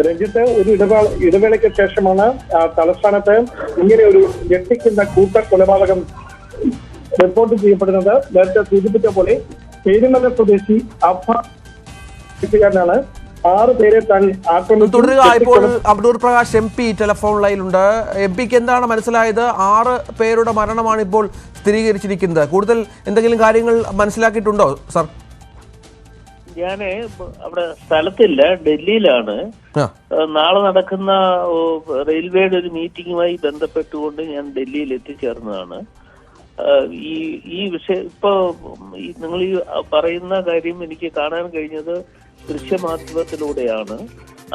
രഞ്ജിത്ത്, ഒരു ഇടവേളയ്ക്ക് ശേഷമാണ് തലസ്ഥാനത്ത് ഇങ്ങനെ ഒരു ഞെട്ടിക്കുന്ന കൂട്ടക്കൊലപാതകം റിപ്പോർട്ട് ചെയ്യപ്പെടുന്നത്. നേരത്തെ സൂചിപ്പിച്ച പോലെ പേരുമല സ്വദേശി അഫാനാണ് 6 പേരെ താൻ തുടരുക. ഇപ്പോൾ അബ്ദൂർ പ്രകാശ് MP ടെലിഫോൺ ലൈനിലുണ്ട്. MP-ക്ക് എന്താണ് മനസ്സിലായത്? 6 പേരുടെ മരണമാണ് ഇപ്പോൾ സ്ഥിരീകരിച്ചിരിക്കുന്നത്. കൂടുതൽ എന്തെങ്കിലും കാര്യങ്ങൾ മനസ്സിലാക്കിയിട്ടുണ്ടോ സർ? ഞാന് അവിടെ സ്ഥലത്തില്ല, ഡൽഹിയിലാണ്. നാളെ നടക്കുന്ന റെയിൽവേയുടെ ഒരു മീറ്റിംഗുമായി ബന്ധപ്പെട്ടുകൊണ്ട് ഞാൻ ഡൽഹിയിൽ എത്തിച്ചേർന്നതാണ്. ഈ വിഷയം ഇപ്പൊ നിങ്ങൾ ഈ പറയുന്ന കാര്യം എനിക്ക് കാണാൻ കഴിഞ്ഞത് ദൃശ്യമാധ്യമത്തിലൂടെയാണ്.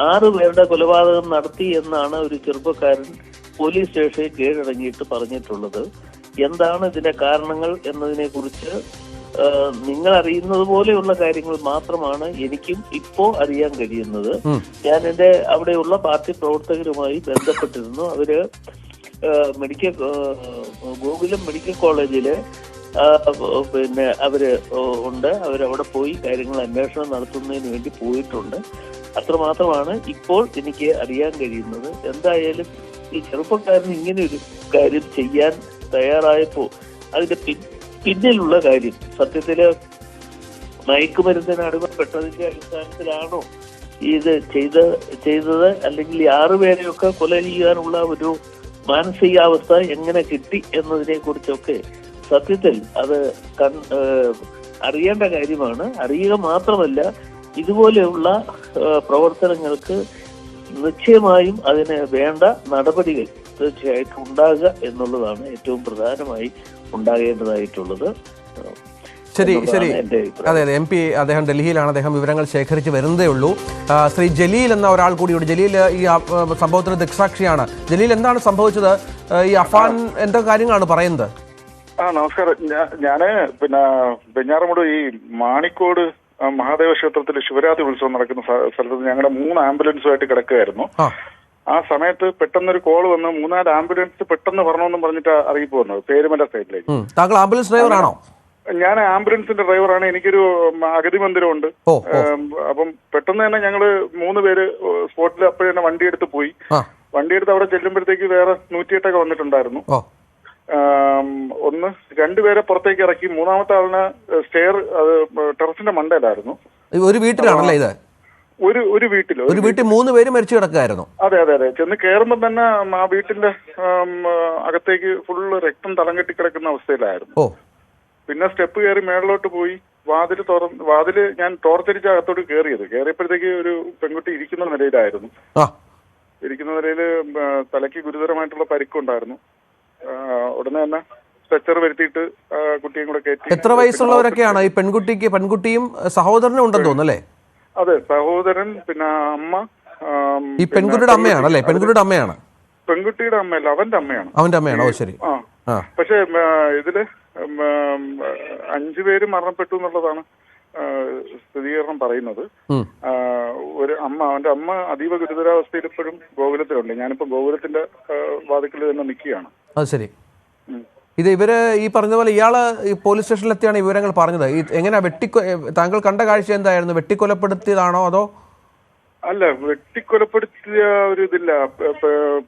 6 പേരുടെ കൊലപാതകം നടത്തി എന്നാണ് ഒരു ചെറുപ്പക്കാരൻ പോലീസ് സ്റ്റേഷനിൽ കീഴടങ്ങിയിട്ട് പറഞ്ഞിട്ടുള്ളത്. എന്താണ് ഇതിന്റെ കാരണങ്ങൾ എന്നതിനെ കുറിച്ച് നിങ്ങൾ അറിയുന്നത് പോലെയുള്ള കാര്യങ്ങൾ മാത്രമാണ് എനിക്കും ഇപ്പോ അറിയാൻ കഴിയുന്നത്. ഞാൻ എന്റെ അവിടെയുള്ള പാർട്ടി പ്രവർത്തകരുമായി ബന്ധപ്പെട്ടിരുന്നു. അവര് ഗോകുലം മെഡിക്കൽ കോളേജില് പിന്നെ അവര് ഉണ്ട്. അവരവിടെ പോയി കാര്യങ്ങൾ അന്വേഷണം നടത്തുന്നതിന് വേണ്ടി പോയിട്ടുണ്ട്. അത്രമാത്രമാണ് ഇപ്പോൾ എനിക്ക് അറിയാൻ കഴിയുന്നത്. എന്തായാലും ഈ ചെറുപ്പക്കാരന് ഇങ്ങനെ ഒരു കാര്യം ചെയ്യാൻ തയ്യാറായപ്പോ അതിന്റെ പിന്നിലുള്ള കാര്യം സത്യത്തില് മയക്കുമരുന്നിന് അടിമപ്പെട്ടതിന്റെ അടിസ്ഥാനത്തിലാണോ ഇത് ചെയ്തത്, അല്ലെങ്കിൽ 6 പേരെയൊക്കെ കൊല ചെയ്യാനുള്ള ഒരു മാനസികാവസ്ഥ എങ്ങനെ കിട്ടി എന്നതിനെ കുറിച്ചൊക്കെ സത്യത്തിൽ അത് അറിയേണ്ട കാര്യമാണ്. അറിയുക മാത്രമല്ല, ഇതുപോലെയുള്ള പ്രവർത്തനങ്ങൾക്ക് നിശ്ചയമായും അതിന് വേണ്ട നടപടികൾ തീർച്ചയായിട്ടും ഉണ്ടാകുക എന്നുള്ളതാണ് ഏറ്റവും പ്രധാനമായി ഉണ്ടാകേണ്ടതായിട്ടുള്ളത്. ശരി. അതെ, MP അദ്ദേഹം ഡൽഹിയിലാണ്. അദ്ദേഹം വിവരങ്ങൾ ശേഖരിച്ച് വരുന്നതേ ഉള്ളൂ. ശ്രീ ജലീൽ എന്ന ഒരാൾ കൂടിയുണ്ട്. ജലീൽ ഈ സംഭവത്തിന് ദൃക്സാക്ഷിയാണ്. ജലീൽ, എന്താണ് സംഭവിച്ചത്? ഈ അഫാൻ എന്തൊക്കെ കാര്യങ്ങളാണ് പറയുന്നത്? നമസ്കാരം. ഞാന് വെഞ്ഞാറമൂട് ഈ മാണിക്കോട് മഹാദേവ ക്ഷേത്രത്തിൽ ശിവരാത്രി ഉത്സവം നടക്കുന്ന സ്ഥലത്ത് ഞങ്ങളുടെ 3 ആംബുലൻസുമായിട്ട് കിടക്കുകയായിരുന്നു. ആ സമയത്ത് പെട്ടെന്നൊരു കോൾ വന്ന് 3-4 ആംബുലൻസ് പെട്ടെന്ന് വരണമെന്നും പറഞ്ഞിട്ട് അറിയിപ്പ് വന്നത് പേരുമല സൈഡിലേക്ക്. താങ്കൾ ആംബുലൻസ് ഡ്രൈവറാണോ? ഞാൻ ആംബുലൻസിന്റെ ഡ്രൈവറാണ്. എനിക്കൊരു അഗതി മന്ദിരമുണ്ട്. അപ്പം പെട്ടെന്ന് തന്നെ ഞങ്ങള് 3 പേര് സ്പോട്ടിൽ അപ്പോഴേ തന്നെ വണ്ടിയെടുത്ത് പോയി. വണ്ടിയെടുത്ത് അവിടെ ചെല്ലുമ്പോഴത്തേക്ക് വേറെ 108 വന്നിട്ടുണ്ടായിരുന്നു. 2 പേരെ പുറത്തേക്ക് ഇറക്കി. 3-ാമത്തെ ആളിന് സ്റ്റെയർ ടെറസിന്റെ മണ്ടയിലായിരുന്നു. ഒരു വീട്ടിലാണല്ലേ ഇത്? ഒരു വീട്ടിൽ 3 പേര് മരിച്ചു കിടക്കായിരുന്നു. അതെ. ചെന്ന് കയറുമ്പോൾ തന്നെ ആ വീട്ടിന്റെ അകത്തേക്ക് ഫുള്ള് രക്തം തളം കെട്ടി കിടക്കുന്ന അവസ്ഥയിലായിരുന്നു. പിന്നെ സ്റ്റെപ്പ് കയറി മേളിലോട്ട് പോയി വാതില് ഞാൻ ടോർച്ചടിച്ച് അകത്തോട്ട് കയറിയപ്പോഴത്തേക്ക് ഒരു പെൺകുട്ടി ഇരിക്കുന്ന നിലയിലായിരുന്നു. ഇരിക്കുന്ന നിലയില് തലയ്ക്ക് ഗുരുതരമായിട്ടുള്ള പരിക്കുണ്ടായിരുന്നു. ഉടനെ തന്നെ സ്ട്രെച്ചർ വരുത്തിയിട്ട് കുട്ടിയും കൂടെ കയറ്റി. എത്ര വയസ്സുള്ളവരൊക്കെയാണ് ഈ പെൺകുട്ടിയും സഹോദരനും ഉണ്ടെന്ന് തോന്നുന്നല്ലേ? അതെ, സഹോദരൻ, പിന്നെ അമ്മ. ഈ പെൺകുട്ടിയുടെ അമ്മയാണ് അല്ലേ? പെൺകുട്ടിയുടെ അമ്മയാണ്. പെൺകുട്ടിയുടെ അമ്മയല്ല, അവന്റെ അമ്മയാണ്. അവന്റെ അമ്മയാണ്. ഓ ശരി. പക്ഷെ ഇതില് 5 പേര് മരണപ്പെട്ടു എന്നുള്ളതാണ് സ്ഥിരീകരണം പറയുന്നത്. അവന്റെ അമ്മ അതീവ ഗുരുതരാവസ്ഥയിൽ ഇപ്പോഴും ഗോകുലത്തിലുണ്ട്. ഞാനിപ്പോ ഗോകുലത്തിന്റെ വാതിക്കൽ തന്നെ നിൽക്കുകയാണ്. അത് ശരി. ഇത് ഇവര് ഈ പറഞ്ഞ പോലെ ഇയാള് ഈ പോലീസ് സ്റ്റേഷനിലെത്തിയാണ് വിവരങ്ങൾ പറഞ്ഞത്. എങ്ങനെയാ താങ്കൾ കണ്ട കാഴ്ച എന്തായിരുന്നു? വെട്ടിക്കൊലപ്പെടുത്തിയതാണോ അതോ? അല്ല, വെട്ടിക്കൊലപ്പെടുത്തിയ ഒരു ഇതില്ല.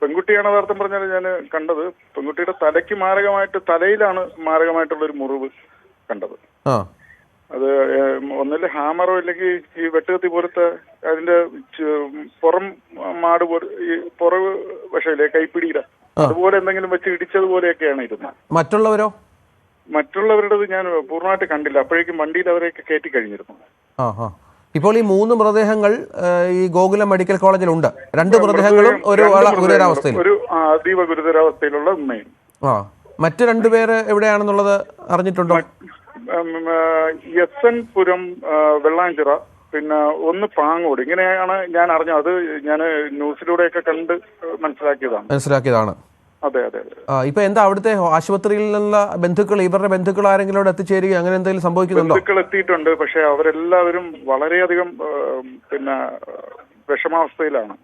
പെൺകുട്ടിയാണ് യഥാർത്ഥം പറഞ്ഞാൽ ഞാൻ കണ്ടത്. പെൺകുട്ടിയുടെ തലയിലാണ് മാരകമായിട്ടുള്ള ഒരു മുറിവ് കണ്ടത്. അത് ഒന്നിൽ ഹാമറോ അല്ലെങ്കിൽ ഈ വെട്ടുകത്തി പോലത്തെ അതിന്റെ പുറം മാട് ഈ പുറവ് വശയില്ലേ കൈപ്പിടിയില അതുപോലെ എന്തെങ്കിലും വെച്ച് ഇടിച്ചതുപോലെയൊക്കെയാണ് ഇരുന്നത്. മറ്റുള്ളവരുടേത് ഞാൻ പൂർണ്ണമായിട്ട് കണ്ടില്ല. അപ്പോഴേക്കും വണ്ടിയിൽ അവരെയൊക്കെ കയറ്റി കഴിഞ്ഞിരുന്നു. ഇപ്പോൾ ഈ 3 മൃതദേഹങ്ങൾ ഈ ഗോകുലം മെഡിക്കൽ കോളേജിലുണ്ട്. 2 മൃതദേഹങ്ങളും ഒരു അതീവ ഗുരുതരാവസ്ഥയിലുള്ള ഉമ്മയും. മറ്റു 2 പേര് എവിടെയാണെന്നുള്ളത് അറിഞ്ഞിട്ടുണ്ടോ? SN പുരം, വെള്ളാഞ്ചിറ, പിന്നെ ഒന്ന് പാങ്ങോട്. ഇങ്ങനെയാണ് ഞാൻ അറിഞ്ഞത്. അത് ഞാൻ ന്യൂസിലൂടെയൊക്കെ കണ്ട് മനസ്സിലാക്കിയതാണ്. അതെ. ഇപ്പൊ എന്താ അവിടുത്തെ ആശുപത്രിയിൽ നിന്നുള്ള ബന്ധുക്കൾ, ഇവരുടെ ബന്ധുക്കൾ ആരെങ്കിലും അവിടെ എത്തിച്ചേരുക അങ്ങനെ എന്തെങ്കിലും സംഭവിക്കുന്നുണ്ടോ? ബന്ധുക്കൾ എത്തിയിട്ടുണ്ട്. പക്ഷെ അവരെല്ലാവരും വളരെയധികം വിഷമാവസ്ഥയിലാണ്.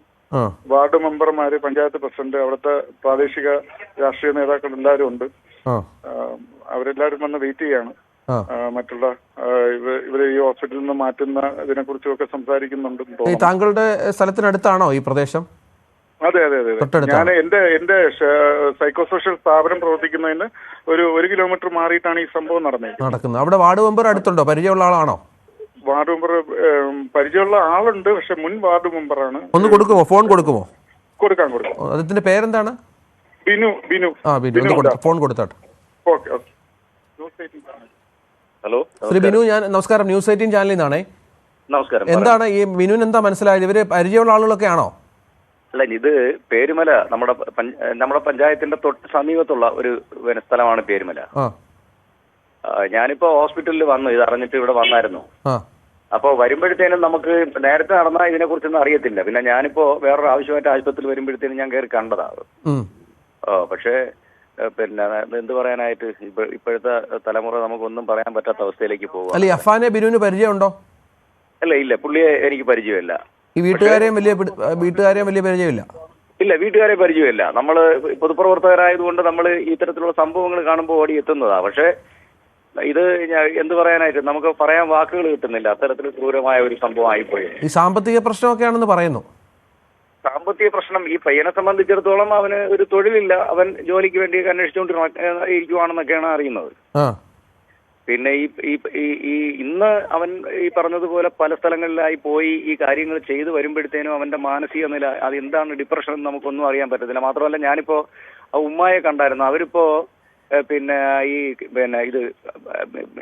വാർഡ് മെമ്പർമാര്, പഞ്ചായത്ത് പ്രസിഡന്റ്, അവിടുത്തെ പ്രാദേശിക രാഷ്ട്രീയ നേതാക്കൾ എല്ലാവരും ഉണ്ട്. അവരെല്ലാവരും വന്ന് വെയിറ്റ് ചെയ്യാണ്. മറ്റുള്ള ഇവരെ ഈ ഹോസ്പിറ്റലിൽ നിന്ന് മാറ്റുന്ന ഇതിനെ കുറിച്ചൊക്കെ സംസാരിക്കുന്നുണ്ടെന്ന് ഈ തോന്നുന്നു. താങ്കളുടെ സ്ഥലത്തിനടുത്താണോ ഈ പ്രദേശം? അതെ അതെ അതെ അതെ. ഞാൻ എന്റെ സൈക്കോ സോഷ്യൽ സ്ഥാപനം പ്രവർത്തിക്കുന്നതിന് ഒരു 1 കിലോമീറ്റർ മാറിയിട്ടാണ് ഈ സംഭവം നടക്കുന്നത്. അവിടെ വാർഡ് മെമ്പർ അടുത്തുണ്ടോ? പരിചയമുള്ള ആളാണോ? വാർഡ് മെമ്പർ പരിചയമുള്ള ആളുണ്ട്, പക്ഷെ മുൻ വാർഡ് മെമ്പറാണ്. ഒന്ന് കൊടുക്കുമോ? ഫോൺ കൊടുക്കുമോ? കൊടുക്കാം. അതിന്റെ പേരെന്താണ്? ബിനു. ഫോൺ കൊടുത്താട്ടെ. ഓക്കെ. ഹലോ ശ്രീ ബിനു, ഞാൻ നമസ്കാരം, ന്യൂസ് 18 ചാനലിൽ നിന്നാണേ. നമസ്കാരം. എന്താണ് ഈ ബിനുവിന് എന്താ മനസ്സിലായത്? ഇവര് പരിചയമുള്ള ആളുകളൊക്കെ ആണോ? അല്ല, ഇത് പേരുമല നമ്മുടെ പഞ്ചായത്തിന്റെ തൊട്ട് സമീപത്തുള്ള ഒരു സ്ഥലമാണ് പേരുമല. ഞാനിപ്പോ ഹോസ്പിറ്റലിൽ വന്നു, ഇത് അറിഞ്ഞിട്ട് ഇവിടെ വന്നായിരുന്നു. അപ്പോൾ വരുമ്പോഴത്തേനും നമുക്ക് നേരത്തെ നടന്ന ഇതിനെ കുറിച്ചൊന്നും അറിയത്തില്ല. പിന്നെ ഞാനിപ്പോ വേറൊരു ആവശ്യമായിട്ട് ആശുപത്രിയിൽ വരുമ്പോഴത്തേനും ഞാൻ കയറി കണ്ടതാണ്. പക്ഷേ പിന്നെ എന്ത് പറയാനായിട്ട് ഇപ്പോഴത്തെ തലമുറ നമുക്കൊന്നും പറയാൻ പറ്റാത്ത അവസ്ഥയിലേക്ക് പോകും. അല്ല, അഫാനെ ബിനുവിന് പരിചയമുണ്ടോ? ഇല്ല, പുള്ളിയെ എനിക്ക് പരിചയമില്ല. ഈ വീട്ടുകാരെയും വലിയ പരിചയമില്ല? ഇല്ല, വീട്ടുകാരെ പരിചയമില്ല. നമ്മൾ പൊതുപ്രവർത്തകരായതുകൊണ്ട് നമ്മൾ ഇത്തരത്തിലുള്ള സംഭവങ്ങൾ കാണുമ്പോൾ ഓടി എത്തുന്നതാ. പക്ഷേ ഇത് എന്ത് പറയാനായിട്ട് നമുക്ക് പറയാൻ വാക്കുകൾ കിട്ടുന്നില്ല. അത്തരത്തിൽ ക്രൂരമായ ഒരു സംഭവം ആയിപ്പോയി. ഈ സാമ്പത്തിക പ്രശ്നമൊക്കെയാണെന്ന് പറയുന്നു. സാമ്പത്തിക പ്രശ്നം ഈ പയ്യനെ സംബന്ധിച്ചിടത്തോളം അവന് ഒരു തൊഴിലില്ല. അവൻ ജോലിക്ക് വേണ്ടി ഇരിക്കുവാണെന്നൊക്കെയാണ് അറിയുന്നത്. പിന്നെ ഈ ഇന്ന് അവൻ ഈ പറഞ്ഞതുപോലെ പല സ്ഥലങ്ങളിലായി പോയി ഈ കാര്യങ്ങൾ ചെയ്തു വരുമ്പോഴത്തേനും അവന്റെ മാനസിക നില അത് എന്താണ് ഡിപ്രഷൻ എന്ന് നമുക്കൊന്നും അറിയാൻ പറ്റത്തില്ല. മാത്രമല്ല, ഞാനിപ്പോ ആ ഉമ്മായെ കണ്ടായിരുന്നു. അവരിപ്പോ പിന്നെ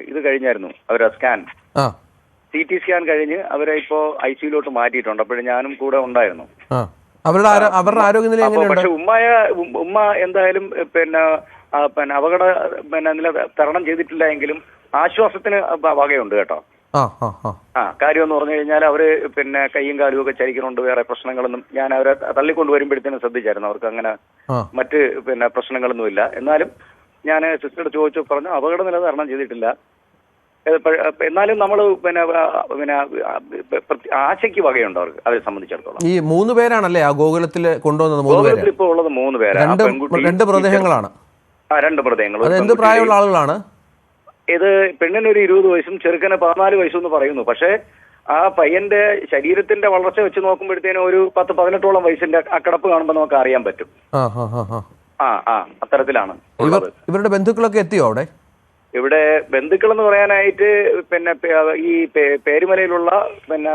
ഇത് കഴിഞ്ഞായിരുന്നു അവരുടെ സ്കാൻ, CT സ്കാൻ കഴിഞ്ഞ് അവരെ ഇപ്പോ ICUലോട്ട് മാറ്റിയിട്ടുണ്ട്. അപ്പോഴും ഞാനും കൂടെ ഉണ്ടായിരുന്നു. അവരുടെ ആരോഗ്യനില എങ്ങനെയുണ്ട്? പക്ഷെ ഉമ്മ എന്തായാലും പിന്നെ അപകട നില തരണം ചെയ്തിട്ടില്ല എങ്കിലും ആശ്വാസത്തിന് വകയുണ്ട് കേട്ടോ. കാര്യം എന്ന് പറഞ്ഞു കഴിഞ്ഞാൽ അവര് പിന്നെ കൈയും കാലും ഒക്കെ ചരിക്കുന്നുണ്ട്. വേറെ പ്രശ്നങ്ങളൊന്നും ഞാൻ അവരെ തള്ളിക്കൊണ്ട് വരുമ്പോഴത്തേനും ശ്രദ്ധിച്ചായിരുന്നു. അവർക്ക് അങ്ങനെ മറ്റ് പിന്നെ പ്രശ്നങ്ങളൊന്നുമില്ല. എന്നാലും ഞാൻ സിസ്റ്റർ ചോദിച്ചു പറഞ്ഞു അപകട നില തരണം ചെയ്തിട്ടില്ല. എന്നാലും നമ്മൾ പിന്നെ ആശയ്ക്ക് വകയുണ്ട് അവർക്ക് അവരെ സംബന്ധിച്ചിടത്തോളം. ഈ 3 പേരാണല്ലേ ആ ഗോകുലത്തിൽ കൊണ്ടുവന്നത്? ഗോകുലത്തിൽ ഇപ്പോൾ ഉള്ളത് 3 പേരാണ്. 2 മൃതദേഹങ്ങളാണ്. 2 മൃതദേഹങ്ങൾ. എന്ത് പ്രായമുള്ള ആളുകളാണ്? ഇത് പെണ്ണിനൊരു 20 വയസ്സും ചെറുക്കന് 14 വയസ്സും എന്ന് പറയുന്നു. പക്ഷേ ആ പയ്യന്റെ ശരീരത്തിന്റെ വളർച്ച വെച്ച് നോക്കുമ്പോഴത്തേനും ഒരു 10-18ഓളം വയസ്സിന്റെ ആ കിടപ്പ് കാണുമ്പോൾ നമുക്ക് അറിയാൻ പറ്റും. അത്തരത്തിലാണ് ഉള്ളത്. ഇവരുടെ ബന്ധുക്കളൊക്കെ എത്തിയോ അവിടെ? ഇവിടെ ബന്ധുക്കൾ എന്ന് പറയാനായിട്ട് പിന്നെ ഈ പേരുമലയിലുള്ള പിന്നെ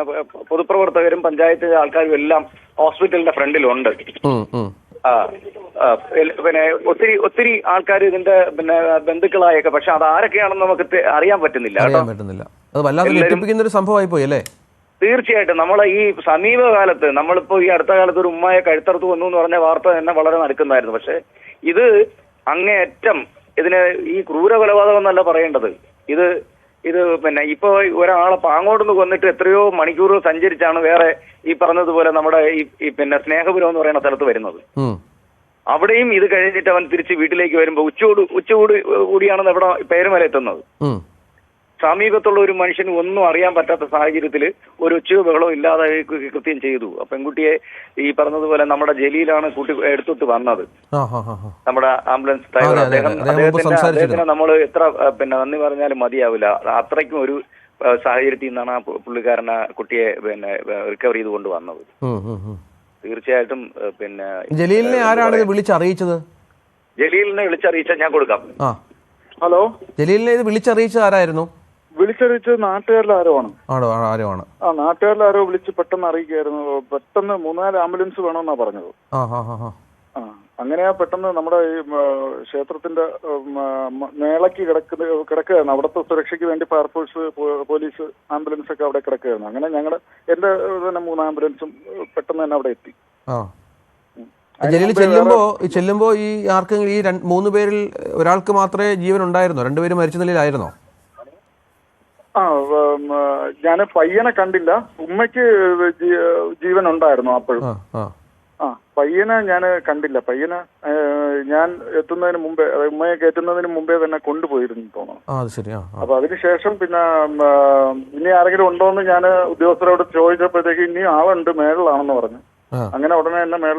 പൊതുപ്രവർത്തകരും പഞ്ചായത്ത് ആൾക്കാരും എല്ലാം ഹോസ്പിറ്റലിന്റെ ഫ്രണ്ടിലുണ്ട്. പിന്നെ ഒത്തിരി ആൾക്കാർ ഇതിന്റെ പിന്നെ ബന്ധുക്കളായൊക്കെ. പക്ഷെ അത് ആരൊക്കെയാണെന്ന് നമുക്ക് അറിയാൻ പറ്റുന്നില്ല. അത് വല്ലാതെ ഞെട്ടിപ്പിക്കുന്ന ഒരു സംഭവമായി പോയി അല്ലേ? തീർച്ചയായിട്ടും. നമ്മളെ ഈ സമീപകാലത്ത് നമ്മളിപ്പോ ഈ അടുത്ത കാലത്ത് ഒരു ഉമ്മയെ കഴുത്തറുത്ത് വന്നു എന്ന് പറഞ്ഞ വാർത്ത തന്നെ വളരെ നടക്കുന്നതായിരുന്നു. പക്ഷെ ഇത് അങ്ങേയറ്റം ഇതിന് ഈ ക്രൂര കൊലപാതകം എന്നല്ല പറയേണ്ടത്. ഇത് പിന്നെ ഇപ്പൊ ഒരാളെ പാങ്ങോടുന്ന് കൊന്നിട്ട് എത്രയോ മണിക്കൂർ സഞ്ചരിച്ചാണ് വേറെ ഈ പറഞ്ഞതുപോലെ നമ്മുടെ ഈ പിന്നെ സ്നേഹപുരം എന്ന് പറയുന്ന സ്ഥലത്ത് വരുന്നത്. അവിടെയും ഇത് കഴിഞ്ഞിട്ട് അവൻ തിരിച്ച് വീട്ടിലേക്ക് വരുമ്പോ കൂടിയാണ് അവിടെ പേരുമല എത്തുന്നത്. സമീപത്തുള്ള ഒരു മനുഷ്യന് ഒന്നും അറിയാൻ പറ്റാത്ത സാഹചര്യത്തിൽ ഒരു ഉച്ചയോ ബഹളവും ഇല്ലാതെ കൃത്യം ചെയ്തു. ആ പെൺകുട്ടിയെ ഈ പറഞ്ഞതുപോലെ നമ്മുടെ ജലീലാണ് കൂട്ടി എടുത്തിട്ട് വന്നത്. നമ്മുടെ ആംബുലൻസ് ഡ്രൈവർ അദ്ദേഹത്തിന് നമ്മൾ എത്ര പിന്നെ നന്ദി പറഞ്ഞാലും മതിയാവില്ല. അത്രയ്ക്കും ഒരു സാഹചര്യത്തിൽ നിന്നാണ് ആ പുള്ളിക്കാരനെ കുട്ടിയെ പിന്നെ റിക്കവർ ചെയ്തുകൊണ്ട് വന്നത്. തീർച്ചയായിട്ടും. പിന്നെ ജലീലിനെ ആരാണ് വിളിച്ചറിയിച്ചത്? ജലീലിനെ വിളിച്ചറിയിച്ചാൽ ഞാൻ കൊടുക്കാം. ഹലോ, ജലീലിനെ ഇത് വിളിച്ചറിയിച്ചത് ആരായിരുന്നു? വിളിച്ചറിയിച്ചത് നാട്ടുകാരിൽ ആരോ ആണ്. നാട്ടുകാരിൽ ആരോ വിളിച്ച് പെട്ടെന്ന് അറിയിക്കായിരുന്നു. പെട്ടെന്ന് 3-4 ആംബുലൻസ് വേണമെന്നാ പറഞ്ഞത്. അങ്ങനെയാ പെട്ടെന്ന് നമ്മുടെ ഈ ക്ഷേത്രത്തിന്റെ മേളയ്ക്ക് കിടക്കുകയായിരുന്നു. അവിടുത്തെ സുരക്ഷയ്ക്ക് വേണ്ടി ഫയർഫോഴ്സ്, പോലീസ് ആംബുലൻസ് ഒക്കെ അവിടെ കിടക്കുകയായിരുന്നു. അങ്ങനെ എന്റെ തന്നെ 3 ആംബുലൻസും പെട്ടെന്ന് തന്നെ അവിടെ എത്തി. ജലീൽ ചെല്ലുമ്പോ ഈ ആർക്കെങ്കിലും ഈ 3 പേരിൽ ഒരാൾക്ക് മാത്രമേ ജീവൻ ഉണ്ടായിരുന്നോ? 2 പേര് മരിച്ച നിലയിലായിരുന്നോ? ഞാൻ പയ്യനെ കണ്ടില്ല. ഉമ്മയ്ക്ക് ജീവൻ ഉണ്ടായിരുന്നു അപ്പോഴും. പയ്യനെ ഞാൻ കണ്ടില്ല. പയ്യനെ ഞാൻ എത്തുന്നതിന് മുമ്പേ, ഉമ്മയെ കയറ്റുന്നതിന് മുമ്പേ തന്നെ കൊണ്ടുപോയിരുന്നു തോന്നുന്നു. അപ്പൊ അതിനുശേഷം പിന്നെ ഇനി ആരെങ്കിലും ഉണ്ടോ എന്ന് ഞാൻ ഉദ്യോഗസ്ഥരോട് ചോദിച്ചപ്പോഴത്തേക്ക് ഇനി ആളുണ്ട്, മേളിലാണെന്ന് പറഞ്ഞു. അങ്ങനെ ഉടനെ തന്നെ മേളിൽ